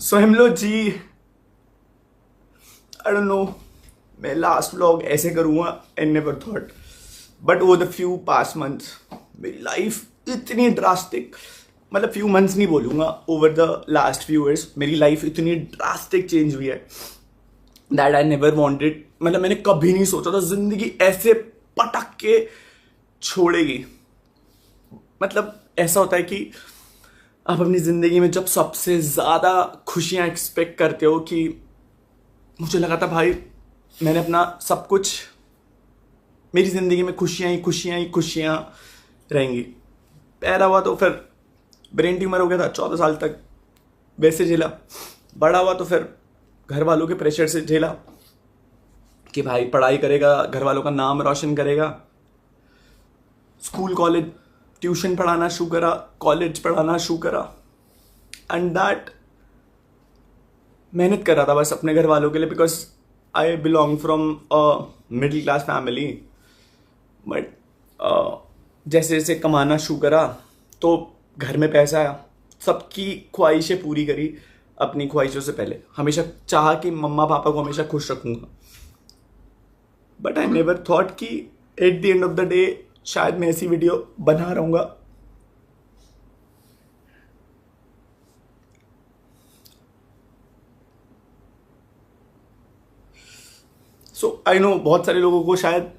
सो हेमलो जी, I don't know मैं लास्ट व्लॉग ऐसे करूँगा, I never thought, but over the few past months मेरी लाइफ इतनी ड्रास्टिक, मतलब फ्यू मंथ्स नहीं बोलूँगा, over the last few years मेरी लाइफ इतनी ड्रास्टिक चेंज हुई है दैट आई नेवर वांटेड। मतलब मैंने कभी नहीं सोचा था जिंदगी ऐसे पटक के छोड़ेगी। मतलब ऐसा होता है कि आप अपनी ज़िंदगी में जब सबसे ज़्यादा खुशियाँ एक्सपेक्ट करते हो, कि मुझे लगा था भाई मैंने अपना सब कुछ, मेरी ज़िंदगी में खुशियाँ ही खुशियाँ ही खुशियाँ रहेंगी। पैदा हुआ तो फिर ब्रेन ट्यूमर हो गया था, 14 साल तक वैसे झेला। बड़ा हुआ तो फिर घर वालों के प्रेशर से झेला कि भाई पढ़ाई करेगा, घर वालों का नाम रोशन करेगा। स्कूल कॉलेज ट्यूशन पढ़ाना शुरू करा, कॉलेज पढ़ाना शुरू करा, एंड दैट मेहनत कर रहा था बस अपने घर वालों के लिए, because I belong from a middle class family. But जैसे जैसे कमाना शुरू करा तो घर में पैसा आया, सबकी ख्वाहिशें पूरी करी, अपनी ख्वाहिशों से पहले हमेशा चाहा कि मम्मा पापा को हमेशा खुश रखूंगा। बट आई नेवर थॉट कि eight the end of the day शायद मैं ऐसी वीडियो बना रहूंगा। सो आई नो बहुत सारे लोगों को शायद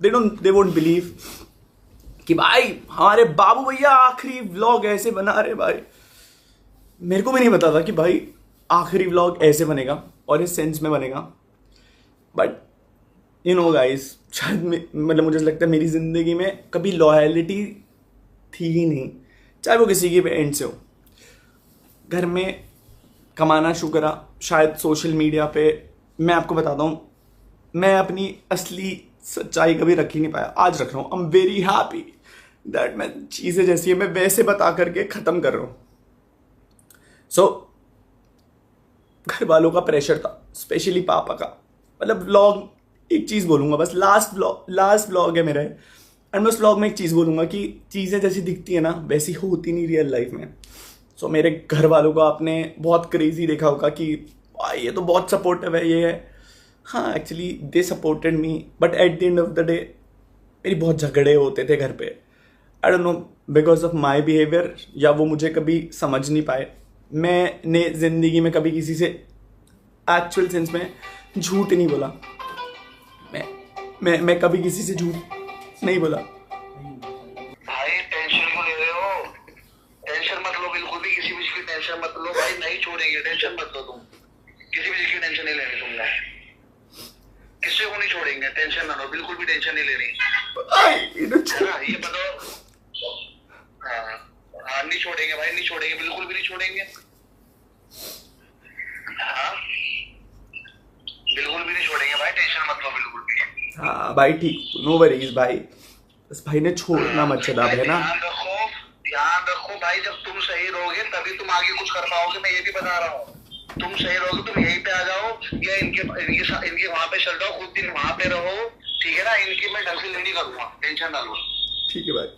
दे वोंट बिलीव कि भाई हमारे बाबू भैया आखिरी व्लॉग ऐसे बना रहे। भाई मेरे को भी नहीं पता था कि भाई आखिरी व्लॉग ऐसे बनेगा और इस सेंस में बनेगा। बट यू नो गाइस, शायद मतलब मुझे लगता है मेरी ज़िंदगी में कभी लॉयलिटी थी ही नहीं, चाहे वो किसी की भी एंड से हो। घर में कमाना शुरू करा, शायद सोशल मीडिया पे मैं आपको बताता हूँ, मैं अपनी असली सच्चाई कभी रख ही नहीं पाया, आज रख रहा हूँ। I am very happy that मैं चीज़ें जैसी है मैं वैसे बता करके ख़त्म कर रहा हूँ। सो घर वालों का प्रेशर था, स्पेशली पापा का। मतलब व्लॉग एक चीज़ बोलूँगा बस, लास्ट व्लॉग है मेरा, एंड मैं उस व्लॉग में एक चीज़ बोलूँगा कि चीज़ें जैसी दिखती है ना वैसी होती नहीं रियल लाइफ में। सो मेरे घर वालों को आपने बहुत क्रेजी देखा होगा कि भाई ये तो बहुत सपोर्टिव है, ये है। हाँ, actually they supported me, but at the end of the day मेरी बहुत झगड़े होते थे घर पे। आई don't no because of my behaviour, या वो मुझे कभी समझ नहीं पाए। मैंने ज़िंदगी में कभी किसी से एक्चुअल सेंस में झूठ नहीं बोला। मैं कभी किसी से झूठ नहीं बोला। भाई टेंशन क्यों ले रहे हो? टेंशन मत लो, बिल्कुल भी किसी भी चीज की टेंशन मत लो भाई, नहीं छोड़ेंगे, टेंशन मत लो तुम, किसी भी चीज की टेंशन नहीं लेनी तुमने, किसी को नहीं छोड़ेंगे, टेंशन ना लो, बिल्कुल भी टेंशन नहीं लेनी है ना, ये बताओ। हाँ नहीं छोड़ेंगे भाई, नहीं छोड़ेंगे, बिल्कुल भी नहीं छोड़ेंगे। हाँ बिल्कुल भी नहीं छोड़ेंगे भाई, टेंशन मत लो बिल्कुल भी। हाँ भाई ठीक, नो वरीज भाई, बस भाई ने छोड़ना मत चला है ना। ध्यान रखो भाई, जब तुम सही रहोगे तभी तुम आगे कुछ कर पाओगे, मैं ये भी बता रहा हूँ। तुम सही रहोगे, तुम यहीं पे आ जाओ या इनके वहां पे चल जाओ, कुछ दिन वहां पे रहो, ठीक है ना। इनकी मैं ढंग से लेनी करूंगा, टेंशन ना लो। ठीक है भाई,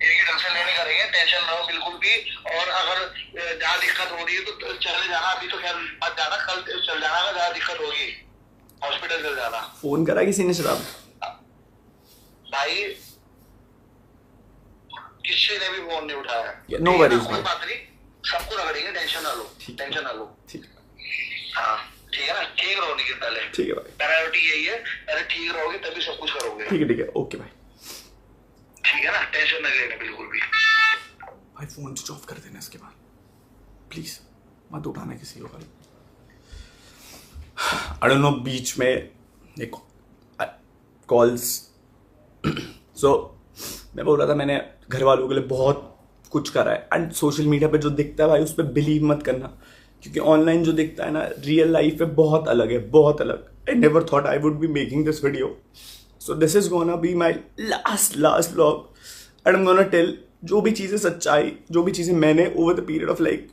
इनकी ढंग से लेनी करेंगे, टेंशन ना लो बिल्कुल भी। और अगर ज्यादा दिक्कत हो रही है तो चले जाना, अभी तो खैर मत जाना, कल चल जाना, अगर ज्यादा दिक्कत होगी हॉस्पिटल चल जाना। फोन करा किसी ने शराब? भाई किसी ने भी फोन नहीं उठाया। नो वरीज, कोई बात नहीं, सबको रगड़ेंगे, टेंशन ना लो, टेंशन ना लो। ठीक है, हाँ ठीक है ना, ठीक रहो निखिल पहले। ठीक है भाई, प्रायोरिटी यही है, अरे ठीक रहोगे तभी सब कुछ करोगे। ठीक है, ओके भाई, ठीक है ना, टेंशन नहीं लेना बिल्कुल भी। भाई फोन स्विच ऑफ कर देना इसके बाद, प्लीज मत उठाना किसी को। आई डोंट नो, बीच में एक कॉल्स सो मैं बोल रहा था मैंने घर वालों के लिए बहुत कुछ करा है, एंड सोशल मीडिया पे जो दिखता है भाई उस पर बिलीव मत करना, क्योंकि ऑनलाइन जो दिखता है ना रियल लाइफ पे बहुत अलग है, बहुत अलग। I never thought I would be making this video, so this is gonna be my last vlog, and I am gonna tell जो भी चीज़ें सच्चाई, जो भी चीज़ें मैंने over the period of like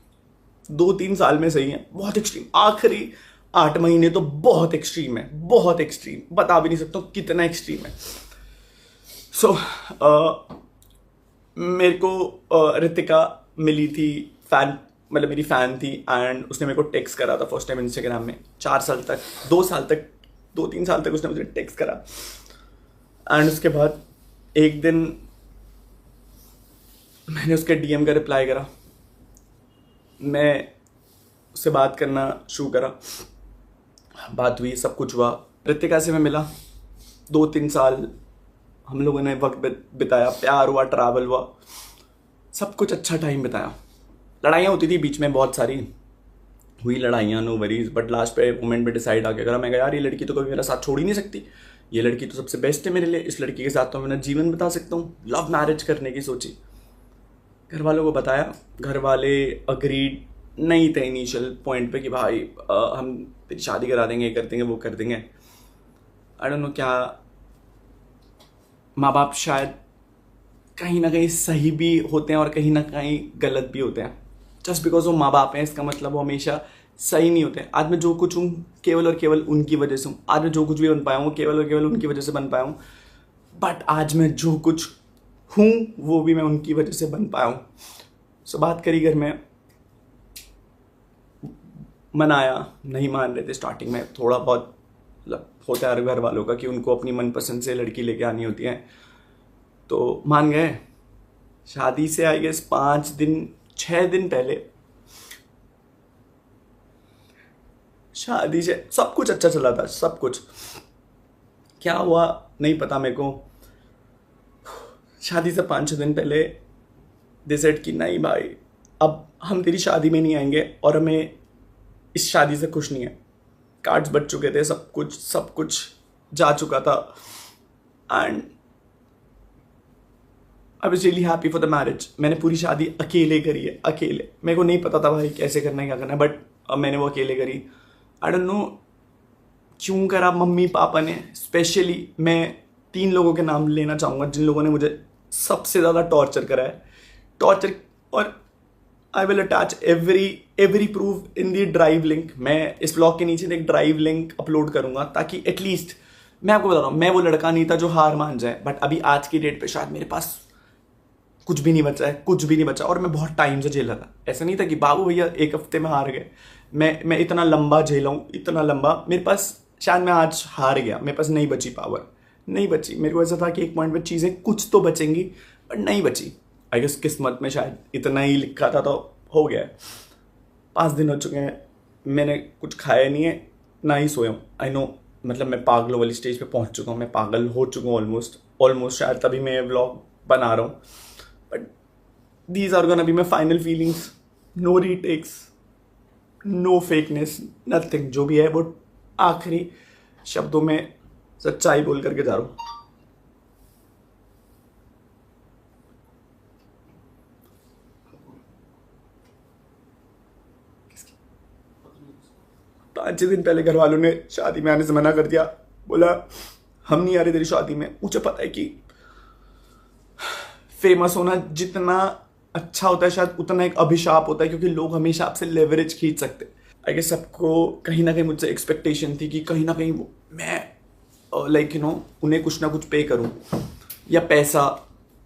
2-3 साल में सही हैं, बहुत एक्सट्रीम, आखिरी 8 महीने तो बहुत एक्सट्रीम है, बहुत एक्सट्रीम, बता भी नहीं सकता कितना एक्सट्रीम है। सो मेरे को रितिका मिली थी फैन मतलब मेरी फ़ैन थी एंड उसने मेरे को टेक्स्ट करा था फर्स्ट टाइम इंस्टाग्राम में 4 साल तक 2 साल तक 2-3 साल तक उसने मुझे टेक्स्ट करा। एंड उसके बाद एक दिन मैंने उसके डीएम का रिप्लाई करा, मैं उससे बात करना शुरू करा, बात हुई, सब कुछ हुआ। रितिका से मैं मिला, 2-3 साल हम लोगों ने वक्त बिताया, प्यार हुआ, ट्रैवल हुआ, सब कुछ अच्छा टाइम बिताया। लड़ाइयाँ होती थी बीच में, बहुत सारी हुई लड़ाइयाँ, नो वरीज, बट लास्ट पे मोमेंट पे डिसाइड आके करा, मैं कहा यार ये लड़की तो कभी मेरा साथ छोड़ ही नहीं सकती, ये लड़की तो सबसे बेस्ट है मेरे लिए, इस लड़की के साथ तो मैं जीवन बिता सकता हूँ। लव मैरिज करने की सोची, घर वालों को बताया, घर वाले अग्रीड नहीं थे इनिशियल पॉइंट पे कि भाई हम तेरी शादी करा देंगे, ये कर देंगे, वो कर देंगे। आई डोंट नो क्या, माँ बाप शायद कहीं ना कहीं सही भी होते हैं और कहीं ना कहीं गलत भी होते हैं। जस्ट बिकॉज वो माँ बाप हैं इसका मतलब वो हमेशा सही नहीं होते। आज मैं जो कुछ हूँ केवल और केवल उनकी वजह से हूँ, आज मैं जो कुछ भी बन पाया हूँ केवल और केवल उनकी वजह से बन पाया हूँ। बट आज मैं जो कुछ हूँ वो भी मैं उनकी वजह से बन पाया हूँ। सो बात करी घर में, मनाया, नहीं मान रहे थे स्टार्टिंग में, थोड़ा बहुत मतलब होता है घर वालों का कि उनको अपनी मनपसंद से लड़की लेके आनी होती है, तो मान गए। शादी से आई गेस 6 दिन पहले, शादी से सब कुछ अच्छा चला था, सब कुछ। क्या हुआ नहीं पता मेरे को। शादी से 5-6 दिन पहले डिसाइड कि नहीं भाई अब हम तेरी शादी में नहीं आएंगे और हमें इस शादी से खुश नहीं है। कार्ड्स बच चुके थे, सब कुछ जा चुका था and I was really happy for the marriage. मैंने पूरी शादी अकेले करी है, अकेले। मेरे को नहीं पता था भाई कैसे करना है, क्या करना है, बट मैंने वो अकेले करी। आई डोंट नो क्यों करा मम्मी पापा ने। स्पेशली मैं 3 लोगों के नाम लेना चाहूँगा जिन लोगों ने मुझे सबसे ज़्यादा टॉर्चर करा है, टॉर्चर। और I will attach every proof in the drive link. मैं इस ब्लॉग के नीचे एक ड्राइव लिंक अपलोड करूंगा ताकि एटलीस्ट, मैं आपको बता रहा हूँ, मैं वो लड़का नहीं था जो हार मान जाए, बट अभी आज की डेट पे शायद मेरे पास कुछ भी नहीं बचा है, कुछ भी नहीं बचा। और मैं बहुत टाइम से झेला था, ऐसा नहीं था कि बाबू भैया 1 हफ्ते में हार गए। मैं इतना लंबा झेला हूँ, इतना लंबा। मेरे पास शायद मैं आज हार गया, मेरे पास नहीं बची पावर, नहीं बची। मेरे को ऐसा था कि एक पॉइंट पे चीज़ें कुछ तो बचेंगी, बट नहीं बची। आई गेस किस्मत में शायद इतना ही लिखा था तो हो गया। 5 दिन हो चुके हैं, मैंने कुछ खाया नहीं है, ना ही सोया हूँ। आई नो, मतलब मैं पागलों वाली स्टेज पे पहुँच चुका हूँ, मैं पागल हो चुका हूँ ऑलमोस्ट। शायद तभी मैं व्लॉग बना रहा हूँ, but these are gonna be my final feelings. No retakes, no fakeness, nothing. जो भी है वो आखिरी शब्दों में सच्चाई बोल करके जा रहा हूँ। 5-6 दिन पहले घर वालों ने शादी में आने से मना कर दिया, बोला हम नहीं आ रहे तेरी शादी में। मुझे पता है कि फेमस होना जितना अच्छा होता है शायद उतना एक अभिशाप होता है, क्योंकि लोग हमेशा आपसे लेवरेज खींच सकते। आई गेस सबको कहीं ना कहीं मुझसे एक्सपेक्टेशन थी कि कहीं ना कहीं मैं लाइक उन्हें कुछ ना कुछ पे करूं या पैसा।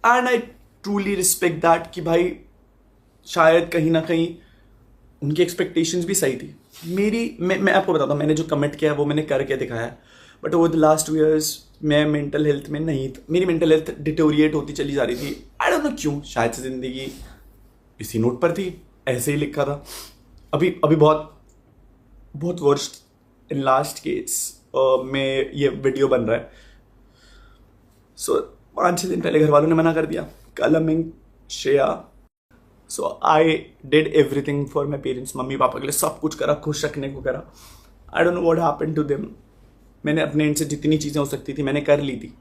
And I truly respect that कि भाई शायद कहीं ना कहीं उनकी एक्सपेक्टेशंस भी सही थी। मैं आपको बताता हूँ, मैंने जो कमिट किया है वो मैंने करके दिखाया है। But over the last 2 years मैं मेंटल हेल्थ में नहीं था, मेरी मेंटल हेल्थ डिटोरिएट होती चली जा रही थी। आई डोंट नो क्यों, शायद से ज़िंदगी इसी नोट पर थी, ऐसे ही लिखा था। अभी बहुत वर्स्ट इन लास्ट केस में ये वीडियो बन रहा है। सो 5-6 दिन पहले घर वालों ने मना कर दिया, कलमिंग Shreya. So I did everything for my parents, मम्मी पापा के लिए सब कुछ करा, खुश रखने को करा। I don't know what happened to them. मैंने अपने एंड से जितनी चीज़ें हो सकती थी मैंने कर ली थी।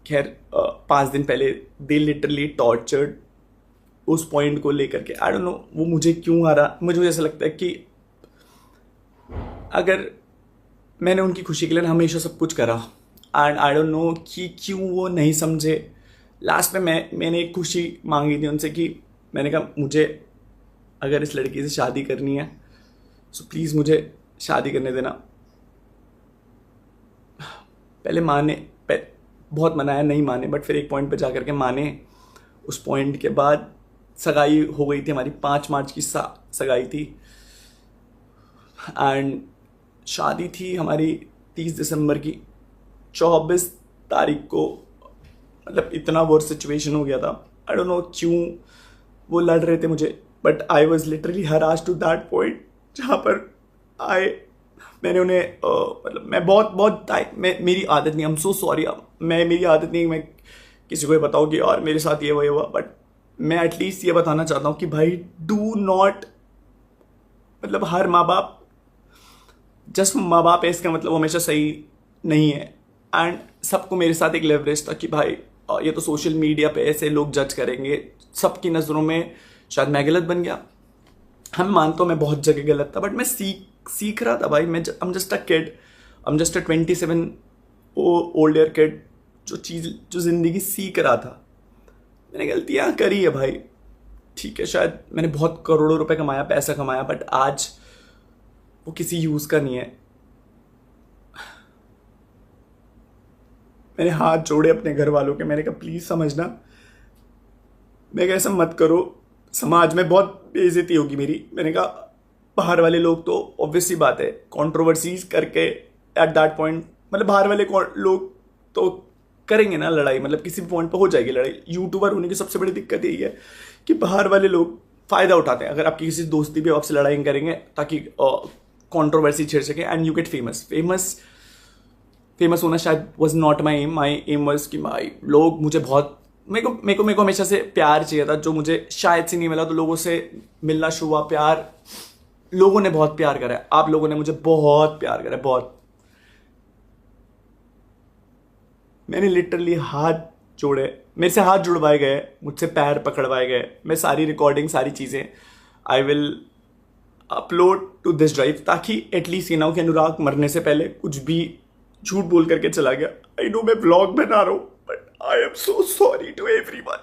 खैर 5 दिन पहले दे लिटरली टॉर्चर्ड उस पॉइंट को लेकर के। आई डोंट नो वो मुझे क्यों आ रहा। मुझे ऐसा लगता है कि अगर मैंने उनकी खुशी के लिए हमेशा सब कुछ करा, एंड आई डोंट नो कि क्यों वो नहीं समझे। लास्ट में मैंने एक खुशी मांगी थी उनसे कि मैंने कहा मुझे अगर इस लड़की से शादी करनी है सो प्लीज़ मुझे शादी करने देना। पहले बहुत मनाया, नहीं माने, बट फिर एक पॉइंट पे जा कर के माने। उस पॉइंट के बाद सगाई हो गई थी हमारी, 5 मार्च की सगाई थी। एंड शादी थी हमारी 30 दिसंबर की। 24 तारीख को मतलब इतना वर्स्ट सिचुएशन हो गया था। आई डोंट नो क्यों वो लड़ रहे थे मुझे, but I was literally harassed to that point जहाँ पर मैंने उन्हें मतलब मैं बहुत मेरी आदत नहीं, आई एम सो सॉरी, मेरी आदत नहीं मैं किसी को ये बताऊँ कि और मेरे साथ ये हुआ, बट मैं एटलीस्ट ये बताना चाहता हूँ कि भाई डू नॉट, मतलब हर माँ बाप जस्ट माँ बाप है इसका मतलब हमेशा सही नहीं है। एंड सबको मेरे साथ एक लेवरेज था कि भाई ये तो सोशल मीडिया पे ऐसे लोग जज करेंगे, सबकी नज़रों में शायद मैं गलत बन गया। हम मानता हूँ मैं बहुत जगह गलत था, बट मैं सीख रहा था भाई। मैं I'm just a kid, I'm just a 27 old year kid जो ज़िंदगी सीख रहा था। मैंने गलतियाँ करी है भाई, ठीक है, शायद मैंने बहुत करोड़ों रुपए कमाया, पैसा कमाया, बट आज वो किसी यूज़ का नहीं है। मैंने हाथ जोड़े अपने घर वालों के, मैंने कहा प्लीज़ समझना, मैं कहा ऐसा मत करो, समाज में बहुत बेइज्जती होगी मेरी। मैंने कहा बाहर वाले लोग तो ऑब्वियस सी बात है कंट्रोवर्सीज करके एट दैट पॉइंट, मतलब बाहर वाले लोग तो करेंगे ना लड़ाई, मतलब किसी भी पॉइंट पर हो जाएगी लड़ाई। यूट्यूबर होने की सबसे बड़ी दिक्कत यही है कि बाहर वाले लोग फ़ायदा उठाते हैं। अगर आपकी किसी दोस्ती भी आपसे लड़ाई करेंगे ताकि कंट्रोवर्सी छेड़ सके एंड यू गेट फेमस होना शायद was not my aim was कि भाई लोग मुझे बहुत, मेरे को हमेशा से प्यार चाहिए था जो मुझे शायद से नहीं मिला। तो लोगों से मिलना शुरू हुआ, प्यार, लोगों ने बहुत प्यार करा है, आप लोगों ने मुझे बहुत प्यार करा है, बहुत। मैंने लिटरली हाथ जोड़े, मेरे से हाथ जुड़वाए गए, मुझसे पैर पकड़वाए गए। मैं सारी रिकॉर्डिंग, सारी चीज़ें I will upload to this drive, ताकि एटलीस्ट ये ना हो कि अनुराग मरने से पहले कुछ भी झूठ बोल करके चला गया। आई नो मैं व्लॉग बना रहा हूँ, but I am so sorry to everyone,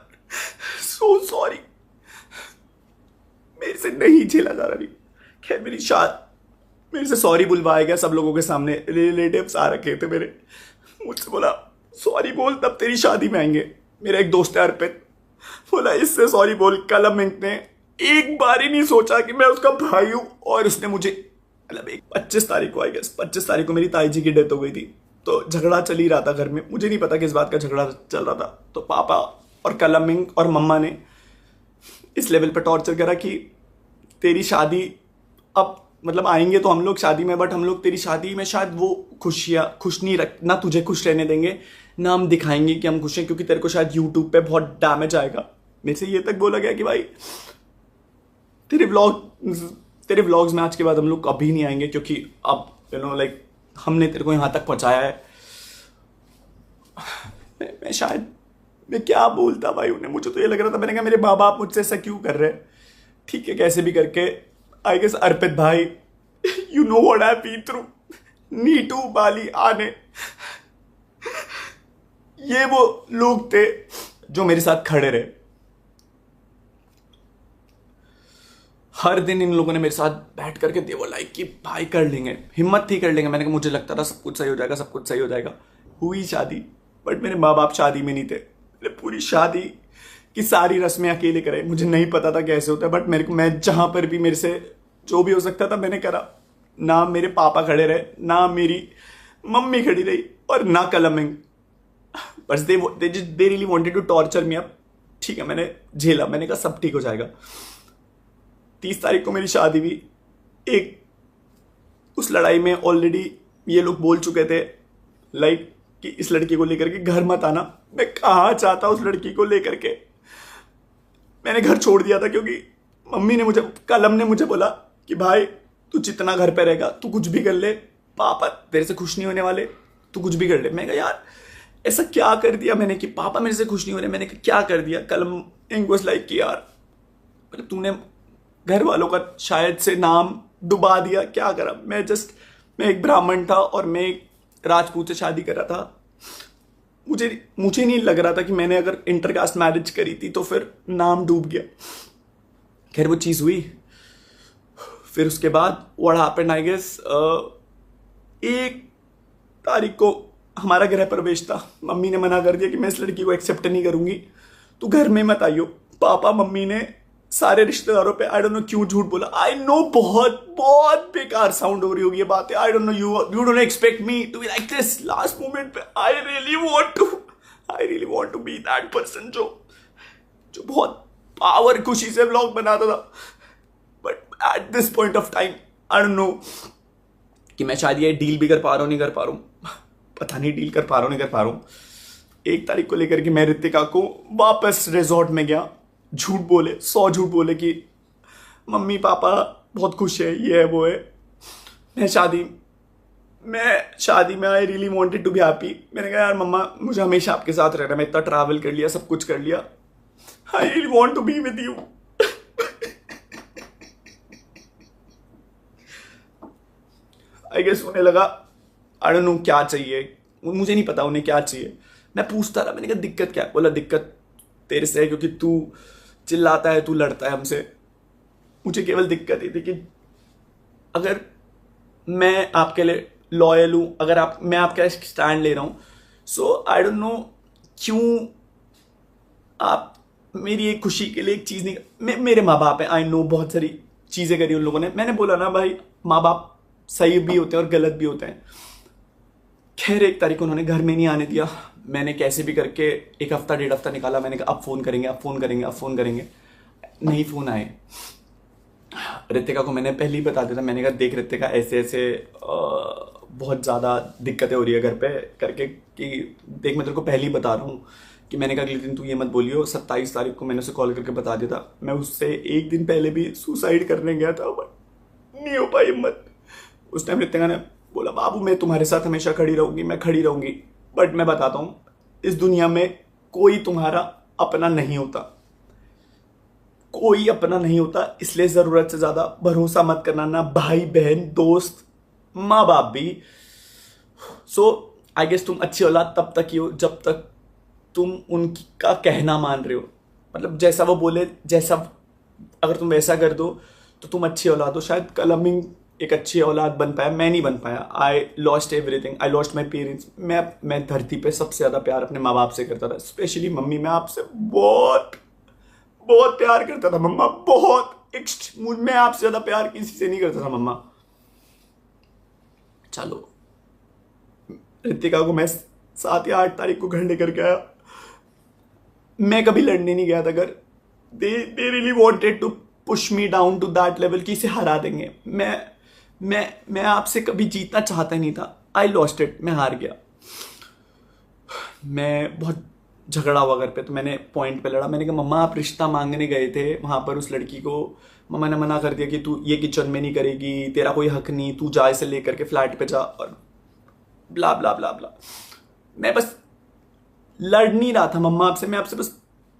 so sorry, मेरे से नहीं झेला जा रहा। खैर मेरे से सॉरी बुलवाया गया सब लोगों के सामने, रिलेटिव्स आ रखे थे मेरे, मुझसे बोला सॉरी बोल तब तेरी शादी में आएंगे। मेरा एक दोस्त है अर्पित, बोला इससे सॉरी बोल। कलमिंग ने एक बार ही नहीं सोचा कि मैं उसका भाई हूं, और उसने मुझे मतलब एक 25 तारीख को, आई गेस 25 तारीख को मेरी ताई जी की डेथ हो गई थी। तो झगड़ा चल ही रहा था घर में, मुझे नहीं पता किस बात का झगड़ा चल रहा था। तो पापा और कलमिंग और मम्मा ने इस लेवल पर टॉर्चर करा कि तेरी शादी अब, मतलब आएंगे तो हम लोग शादी में, बट हम लोग तेरी शादी में शायद वो खुश नहीं रख, ना तुझे खुश रहने देंगे, ना हम दिखाएंगे कि हम खुश हैं, क्योंकि तेरे को शायद यूट्यूब पे बहुत डैमेज आएगा। मेरे से ये तक बोला गया कि भाई तेरे व्लॉग्स में आज के बाद हम लोग कभी नहीं आएंगे, क्योंकि अब यू नो लाइक हमने तेरे को यहाँ तक पहुँचाया है। मैं क्या बोलता भाई उन्हें, मुझे तो ये लग रहा था, मैंने कहा मेरे माँ बाप मुझसे ऐसा क्यों कर रहे हैं। ठीक है, कैसे भी करके आई गेस अर्पित भाई, you know what I been through, नीटू बाली आने, ये वो लोग थे जो मेरे साथ खड़े रहे। हर दिन इन लोगों ने मेरे साथ बैठ करके दे वो लाइक कि भाई कर लेंगे, हिम्मत थी कर लेंगे। मैंने कहा मुझे लगता था सब कुछ सही हो जाएगा, सब कुछ सही हो जाएगा। हुई शादी, बट मेरे माँ बाप शादी में नहीं थे। पूरी शादी की सारी रस्में अकेले करे, मुझे नहीं पता था कैसे होता है, बट मैं जहां पर भी मेरे से जो भी हो सकता था मैंने करा। ना मेरे पापा खड़े रहे, ना मेरी मम्मी खड़ी रही, और ना कलमिंग, बस they really wanted to torture me up. ठीक है, मैंने झेला, मैंने कहा सब ठीक हो जाएगा। 30 तारीख को मेरी शादी हुई। उस लड़ाई में ऑलरेडी ये लोग बोल चुके थे लाइक कि इस लड़की को लेकर के घर मत आना। मैं कहाँ चाहता उस लड़की को लेकर के, मैंने घर छोड़ दिया था, क्योंकि मम्मी ने कलम ने मुझे बोला कि भाई तू जितना घर पे रहेगा तू कुछ भी कर ले, पापा तेरे से खुश नहीं होने वाले, तू कुछ भी कर ले। मैं कहा यार ऐसा क्या कर दिया मैंने कि पापा मेरे से खुश नहीं हो रहे। मैंने कहा क्या कर दिया। कलम इंग्लिश लाइक कि यार मतलब तूने घर वालों का शायद से नाम डुबा दिया, क्या करा। मैं एक ब्राह्मण था और मैं एक राजपूत से शादी कर रहा था। मुझे नहीं लग रहा था कि मैंने अगर इंटरकास्ट मैरिज करी थी तो फिर नाम डूब गया। खैर वो चीज़ हुई। फिर उसके बाद व्हाट हैपेंड आई गेस 1 तारीख को हमारा गृह प्रवेश था। मम्मी ने मना कर दिया कि मैं इस लड़की को एक्सेप्ट नहीं करूंगी, तू घर में मत आइयो। पापा मम्मी ने सारे रिश्तेदारों पे आई डोंट नो क्यों झूठ बोला। आई नो बहुत बहुत बेकार साउंड हो रही होगी ये बातें। I don't know you don't expect me to be like this last moment पे। I really want to be that person जो बहुत पावर खुशी से व्लॉग बनाता था। But at this point of time I don't know कि मैं शायद ये डील भी कर पा रहा हूँ नहीं कर पा रहा हूँ, पता नहीं डील कर पा रहा हूँ नहीं कर पा रहा हूँ। 1 तारीख को लेकर के मैं रितिका को वापस रिजॉर्ट में गया, झूठ बोले 100 झूठ बोले कि मम्मी पापा बहुत खुश है, ये है वो है। मैं शादी में I really wanted to be happy. मैंने कहा यार मम्मा मुझे हमेशा आपके साथ रहना, मैं इतना ट्रैवल कर लिया, सब कुछ कर लिया, I really want to be with you. I guess उन्हें लगा आई डोंट नो क्या चाहिए, मुझे नहीं पता उन्हें क्या चाहिए। मैं पूछता रहा, मैंने कहा दिक्कत क्या है? बोला दिक्कत तेरे से है क्योंकि तू चिल्लाता है, तू लड़ता है हमसे। मुझे केवल दिक्कत ये थी कि अगर मैं आपके लिए लॉयल हूं, अगर मैं आपका स्टैंड ले रहा हूं, सो आई डोंट नो क्यों आप मेरी एक खुशी के लिए एक चीज नहीं। मेरे माँ बाप हैं, आई नो बहुत सारी चीजें करी उन लोगों ने। मैंने बोला ना भाई माँ बाप सही भी होते हैं और गलत भी होते हैं। खैर 1 तारीख को उन्होंने घर में नहीं आने दिया। मैंने कैसे भी करके 1 हफ्ता 1.5 हफ्ता निकाला। मैंने कहा अब फोन करेंगे, नहीं फोन आए। रितिका को मैंने पहले ही बता दिया था, मैंने कहा देख रितिका ऐसे बहुत ज़्यादा दिक्कतें हो रही है घर पे करके, कि देख मैं तेरे को पहले ही बता रहा हूँ कि मैंने कहा अगले दिन तू ये मत बोलियो। 27 तारीख को मैंने उसे कॉल करके बता दिया था। मैं उससे 1 दिन पहले भी सुसाइड करने गया था, बट नहीं हो पाई हिम्मत। उस टाइम रितिका ने बोला बाबू मैं तुम्हारे साथ हमेशा खड़ी रहूंगी, मैं खड़ी रहूंगी। बट मैं बताता हूं इस दुनिया में कोई तुम्हारा अपना नहीं होता, कोई अपना नहीं होता। इसलिए जरूरत से ज्यादा भरोसा मत करना, ना भाई बहन दोस्त माँ बाप भी। सो आई गेस तुम अच्छी औलाद तब तक ही हो जब तक तुम उनका कहना मान रहे हो। मतलब जैसा वो बोले, जैसा अगर तुम वैसा कर दो तो तुम अच्छी औलाद हो। शायद कल अम्मी एक अच्छी औलाद बन पाया, मैं नहीं बन पाया। I lost everything, I lost my parents. मैं धरती पे सबसे ज्यादा प्यार अपने माँ बाप से करता था, स्पेशली मम्मी। मैं आपसे बहुत बहुत प्यार करता था मम्मा, बहुत। मैं आपसे ज्यादा प्यार किसी से नहीं करता था मम्मा। चलो रितिका को मैं 7 या 8 तारीख को घर लेकर गया। मैं कभी लड़ने नहीं गया था अगर they really wanted to push me down to that level कि इसे हरा देंगे। मैं आपसे कभी जीतना चाहता ही नहीं था। आई लॉस्ट इट, मैं हार गया। मैं बहुत झगड़ा हुआ घर पे, तो मैंने पॉइंट पे लड़ा। मैंने कहा मम्मा आप रिश्ता मांगने गए थे वहां पर उस लड़की को, मम्मा ने मना कर दिया कि तू ये किचन में नहीं करेगी, तेरा कोई हक नहीं, तू जा इसे लेकर के फ्लैट पे जा, और ब्ला ब्ला ब्ला ब्ला। मैं बस लड़ नहीं रहा था मम्मा आपसे, मैं आपसे बस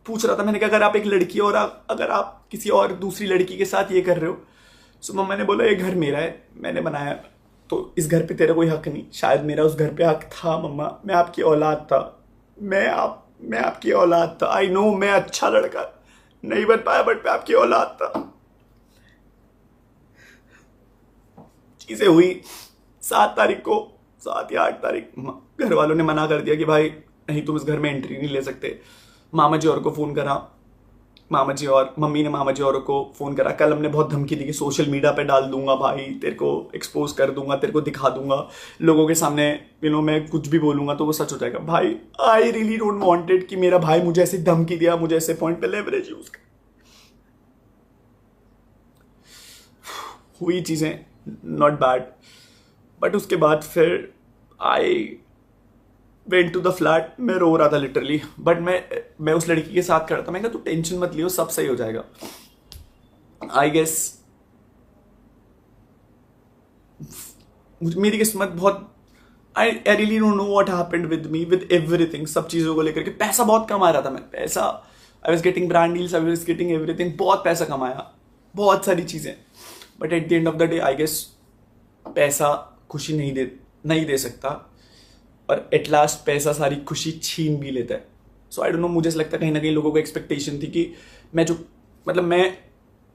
पूछ रहा था। मैंने कहा अगर आप एक लड़की और अगर आप किसी और दूसरी लड़की के साथ ये कर रहे हो, सो मम्मा ने बोला ये घर मेरा है, मैंने बनाया, तो इस घर पे तेरा कोई हक नहीं। शायद मेरा उस घर पे हक था मम्मा, मैं आपकी औलाद था, मैं आपकी औलाद था। आई नो मैं अच्छा लड़का नहीं बन पाया, बट मैं आपकी औलाद था। चीजें हुई 7 तारीख को, 7 या 8 तारीख घर वालों ने मना कर दिया कि भाई नहीं तुम इस घर में एंट्री नहीं ले सकते। मामा जी और को फोन करा, मम्मी ने मामा जी और को फोन करा। कल हमने बहुत धमकी दी कि सोशल मीडिया पे डाल दूंगा भाई, तेरे को एक्सपोज कर दूंगा, तेरे को दिखा दूंगा लोगों के सामने, मैं कुछ भी बोलूंगा तो वो सच हो जाएगा। भाई आई रियली डोंट वांटेड कि मेरा भाई मुझे ऐसी धमकी दिया, मुझे ऐसे पॉइंट पे लेवरेज यूज कर। हुई चीजें नॉट बैड, बट उसके बाद फिर I went to the flat. मैं रो रहा था लिटरली, बट मैं उस लड़की के साथ खड़ा था। मैं कहा तू टेंशन मत लियो, सब सही हो जाएगा। आई गेस मेरी किस्मत बहुत, I really don't know what happened with me, with everything. सब चीजों को लेकर के पैसा बहुत कमा रहा था मैं, पैसा, I was getting brand deals, I was getting everything, बहुत पैसा कमाया, बहुत सारी चीजें। But at the end of the day I guess पैसा खुशी नहीं दे सकता, और एट लास्ट पैसा सारी खुशी छीन भी लेता है। सो आई डोंट नो, मुझे लगता है कहीं ना कहीं लोगों को एक्सपेक्टेशन थी कि मैं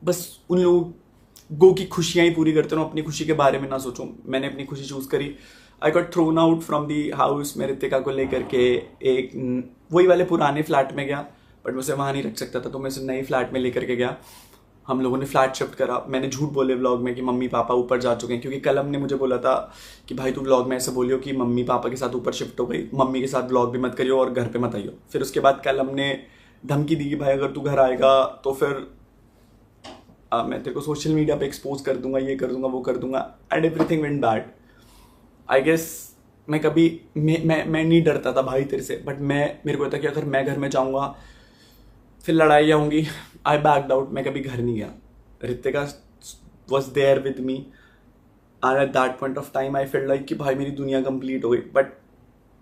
बस उन लोगों की खुशियां ही पूरी करता हूँ, अपनी खुशी के बारे में ना सोचूं। मैंने अपनी खुशी चूज करी। I got thrown out from the house. मैं रितिका को लेकर के एक वही वाले पुराने फ्लैट में गया, बट मैं उसे वहां नहीं रख सकता था, तो मैं उसे नए फ्लैट में लेकर के गया। हम लोगों ने फ्लैट शिफ्ट करा। मैंने झूठ बोले व्लॉग में कि मम्मी पापा ऊपर जा चुके हैं, क्योंकि कलम ने मुझे बोला था कि भाई तू व्लॉग में ऐसे बोलियो कि मम्मी पापा के साथ ऊपर शिफ्ट हो गई, मम्मी के साथ व्लॉग भी मत करियो और घर पे मत आइयो। फिर उसके बाद कलम ने धमकी दी कि भाई अगर तू घर आएगा तो फिर मैं तेरे को सोशल मीडिया पे एक्सपोज कर दूंगा, ये कर दूंगा, वो कर दूंगा, and everything went bad. I guess मैं कभी मैं नहीं डरता था भाई तेरे से, बट मेरे को था कि अगर मैं घर में जाऊंगा फिर लड़ाई होंगी। आई बैक्ड आउट, मैं कभी घर नहीं गया। Ritika was there with me and at that point of time I feel like कि भाई मेरी दुनिया कंप्लीट हो गई। बट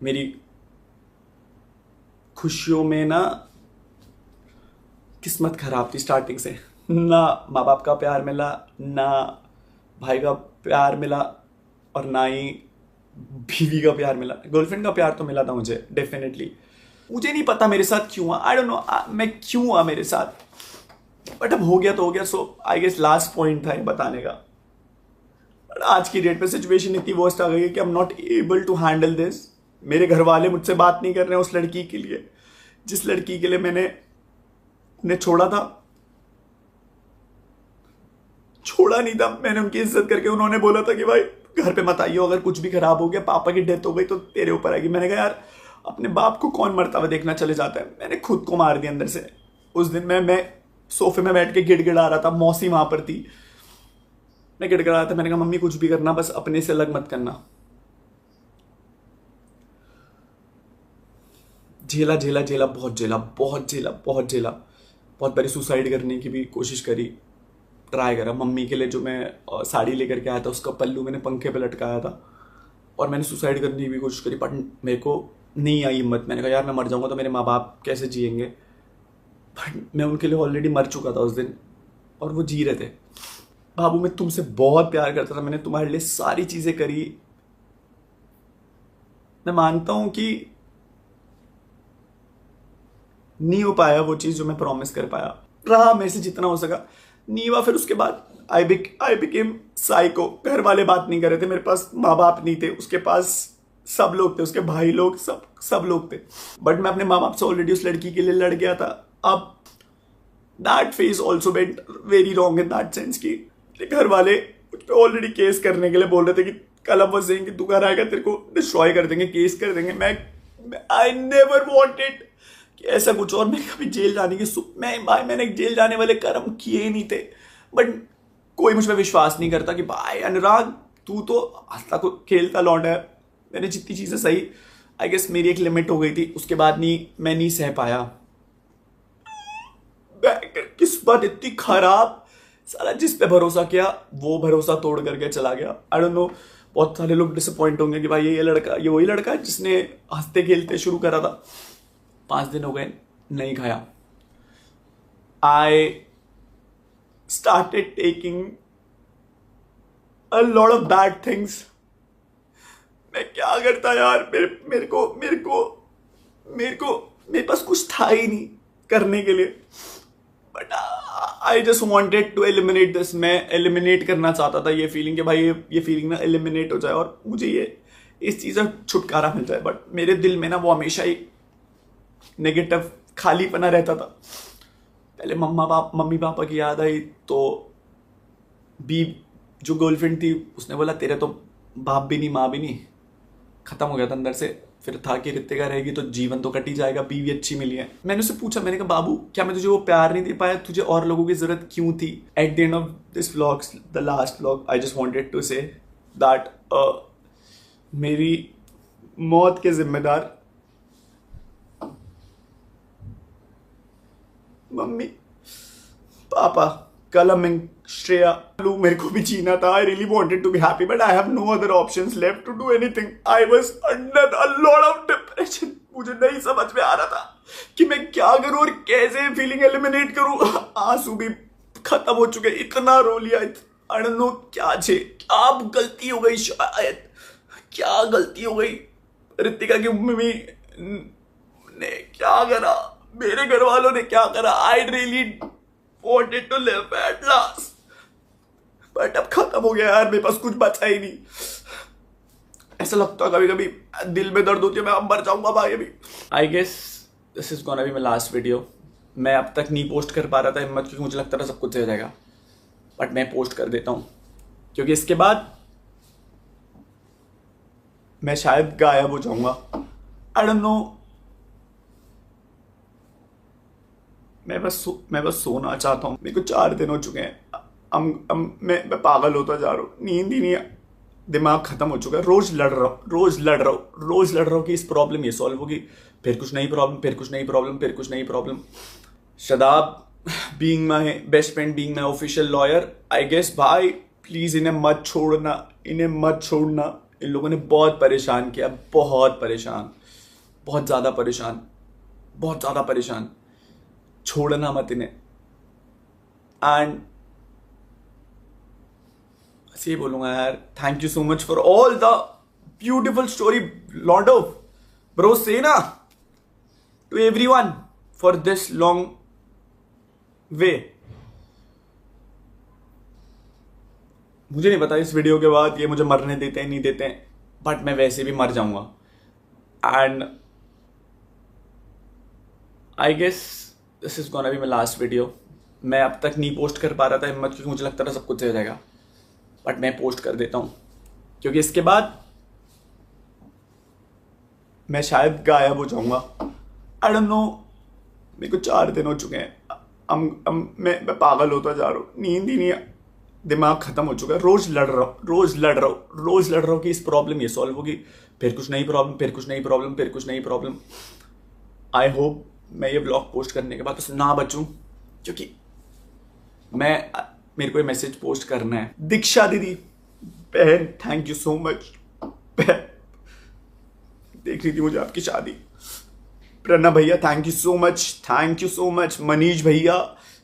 मेरी खुशियों में ना किस्मत खराब थी स्टार्टिंग से। ना माँ बाप का प्यार मिला, ना भाई का प्यार मिला, और ना ही बीवी का प्यार मिला। गर्लफ्रेंड का प्यार तो मिला था मुझे डेफिनेटली। मुझे नहीं पता मेरे साथ क्यों हुआ, आई डोंट नो मैं क्यों हुआ मेरे साथ, बट अब हो गया तो हो गया। सो आई गेस लास्ट पॉइंट था ये बताने का। बट आज की डेट पे सिचुएशन इतनी वर्स्ट आ गई है कि I am not able to handle this. मेरे घर वाले मुझसे बात नहीं कर रहे हैं उस लड़की के लिए जिस लड़की के लिए मैंने उन्हें छोड़ा था। छोड़ा नहीं था, मैंने उनकी इज्जत करके, उन्होंने बोला था कि भाई घर पे मत आइयो, अगर कुछ भी खराब हो गया, पापा की डेथ हो गई तो तेरे ऊपर आएगी। मैंने कहा यार अपने बाप को कौन मरता हुआ देखना चले जाता है। मैंने खुद को मार दिया अंदर से। उस दिन मैं सोफे में बैठ के गिड़गिड़ा रहा था, मौसी वहां पर थी, मैं गिड़गिड़ा रहा था। मैंने कहा मम्मी कुछ भी करना बस अपने से अलग मत करना। झेला झेला झेला, बहुत झेला, बहुत झेला, बहुत झेला। बहुत बारी सुसाइड करने की भी कोशिश करी, ट्राई करा। मम्मी के लिए जो मैं साड़ी लेकर के आया था उसका पल्लू मैंने पंखे पे लटकाया था, और मैंने सुसाइड करने की भी कोशिश करी, बट मेरे को नहीं आई हिम्मत। मैंने कहा यार मैं मर जाऊंगा तो मेरे माँ बाप कैसे जिएंगे। बट मैं उनके लिए ऑलरेडी मर चुका था उस दिन, और वो जी रहे थे। बाबू मैं तुमसे बहुत प्यार करता था, मैंने तुम्हारे लिए सारी चीजें करी। मैं मानता हूं कि नहीं हो पाया वो चीज जो मैं प्रॉमिस कर पाया, रहा मेरे से जितना हो सका, नहीं हुआ। फिर उसके बाद आई बिकेम साइको। घर वाले बात नहीं कर रहे थे, मेरे पास माँ बाप नहीं थे, उसके पास सब लोग थे, उसके भाई लोग, सब लोग थे। बट मैं अपने माँ बाप से ऑलरेडी उस लड़की के लिए लड़ गया था। अब that phase also went very wrong in that sense कि घर वाले मुझ पे ऑलरेडी केस करने के लिए बोल रहे थे कि कल अब बस कि तू घर आएगा तेरे को डिस्ट्रॉय कर देंगे, केस कर देंगे। मैं आई नेवर वॉन्टेड कि ऐसा कुछ, और मैं कभी जेल जाने की मैंने जेल जाने वाले कर्म किए ही नहीं थे। बट कोई मुझ पर विश्वास नहीं करता कि भाई अनुराग तू तो हंसता को खेलता लौट है। मैंने जितनी चीजें सही, आई गेस मेरी एक लिमिट हो गई थी, उसके बाद मैं नहीं सह पाया। किस्मत इतनी खराब, साला जिस पे भरोसा किया वो भरोसा तोड़ करके चला गया। आई डोंट नो, बहुत सारे लोग डिसअपॉइंट होंगे कि भाई ये लड़का, ये वही लड़का है जिसने हंसते खेलते शुरू करा था। 5 दिन हो गए नहीं खाया। आई started taking a lot of bad things। मैं क्या करता यार, मेरे पास कुछ था ही नहीं करने के लिए। But I just wanted to eliminate this. मैं एलिमिनेट करना चाहता था ये फीलिंग कि भाई ये फीलिंग ना एलिमिनेट हो जाए और मुझे इस चीज़ से छुटकारा मिल जाए। बट मेरे दिल में ना वो हमेशा ही नेगेटिव खालीपना रहता था। पहले मम्मी पापा की याद आई तो जो गर्लफ्रेंड थी उसने बोला तेरे तो बाप भी नहीं माँ भी नहीं, खत्म हो गया था अंदर से। फिर था कि रितिका रहेगी तो जीवन तो कट ही जाएगा, बीवी अच्छी मिली है। मैंने उससे पूछा, मैंने कहा बाबू क्या मैं तुझे वो प्यार नहीं दे पाया, तुझे और लोगों की जरूरत क्यों थी। At the end of this vlog, the last vlog, I just wanted to say that मेरी मौत के जिम्मेदार मम्मी पापा, कलम एंड श्रेया। मेरे को भी जीना था। I really wanted to be happy but I have no other options left to do anything. I was under a lot of depression. मुझे नहीं समझ में आ रहा था कि मैं क्या करूं और कैसे फीलिंग एलिमिनेट करूं। आंसू भी खत्म हो चुके, इतना रो लिया। आई डोंट नो क्या गलती हो गई, शायद क्या गलती हो गई। रितिका की मम्मी ने क्या करा, मेरे घर वालों ने क्या करा। I really wanted to live at last but अब खत्म हो गया यार, मेरे पास कुछ बचा ही नहीं। ऐसा लगता है कभी कभी दिल में दर्द होती है, मैं अब मर जाऊंगा भाई अभी। I guess this is gonna be my last video. मैं अब तक नहीं पोस्ट कर पा रहा था हिम्मत, क्योंकि मुझे लगता था सब कुछ हो जाएगा, बट मैं पोस्ट कर देता हूँ क्योंकि इसके बाद मैं शायद गायब हो जाऊंगा। आई डोंट नो। मैं बस सोना चाहता हूँ। मेरे को 4 दिन हो चुके हैं। मैं पागल होता जा रहा हूँ, नींद ही नहीं, दिमाग खत्म हो चुका है। रोज लड़ रहा हूँ कि इस प्रॉब्लम ये सॉल्व होगी, फिर कुछ नई प्रॉब्लम, फिर कुछ नई प्रॉब्लम, फिर कुछ नई problem. Shadab being my best friend, being my official lawyer, I guess भाई प्लीज इन्हें मत छोड़ना, इन्हें मत छोड़ना। इन लोगों ने बहुत परेशान किया, बहुत परेशान, बहुत ज्यादा परेशान, बहुत ज्यादा परेशान। छोड़ना मत इन्हें। एंड ऐसे ही बोलूंगा यार, thank you so much for all the beautiful story lord of bro, say ना to everyone for this long way. मुझे नहीं पता इस वीडियो के बाद ये मुझे मरने देते हैं नहीं देते हैं, बट मैं वैसे भी मर जाऊंगा। And I guess this is gonna be my last video. मैं अब तक नहीं पोस्ट कर पा रहा था हिम्मत, क्योंकि मुझे लगता था सब कुछ हो जाएगा, बट मैं पोस्ट कर देता हूं क्योंकि इसके बाद मैं शायद गायब हो जाऊंगा। आई डोंट नो। मेरे को 4 दिन हो चुके हैं। मैं पागल होता जा रहा हूँ, नींद ही नहीं, दिमाग खत्म हो चुका है। रोज लड़ रहा हूँ कि इस प्रॉब्लम ये सॉल्व होगी, फिर कुछ नई प्रॉब्लम, फिर कुछ नई प्रॉब्लम, फिर कुछ नई प्रॉब्लम। आई होप मैं ये ब्लॉग पोस्ट करने के बाद बस ना बचूं, क्योंकि मेरे को ये मैसेज पोस्ट करना है। दीक्षा दीदी बहन, थैंक यू सो मच। देख रही थी मुझे आपकी शादी। प्रणव भैया thank you so much, thank you so much. Manish भैया,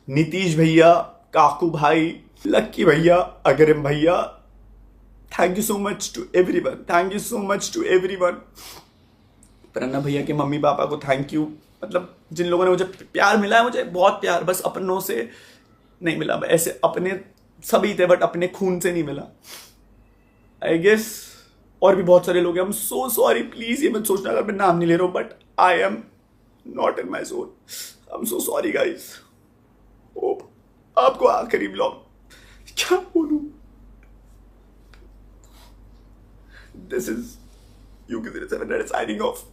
नीतीश भैया, काकू भाई, लक्की भैया, अगरिम भैया, thank you so much to everyone, thank you so much to everyone. Pranav भैया के मम्मी पापा को थैंक यू, मतलब जिन लोगों ने मुझे प्यार मिला है, मुझे बहुत प्यार, बस अपनों से नहीं मिला। ऐसे अपने सभी थे बट अपने खून से नहीं मिला। आई गेस और भी बहुत सारे लोग हैं। आई एम सो सॉरी, प्लीज ये मत सोचना अगर मैं नाम नहीं ले रहा हूं, but I am not in my zone. I am so sorry guys. आपको आखिरी ब्लॉग क्या बोलूं। This is UK07 signing off.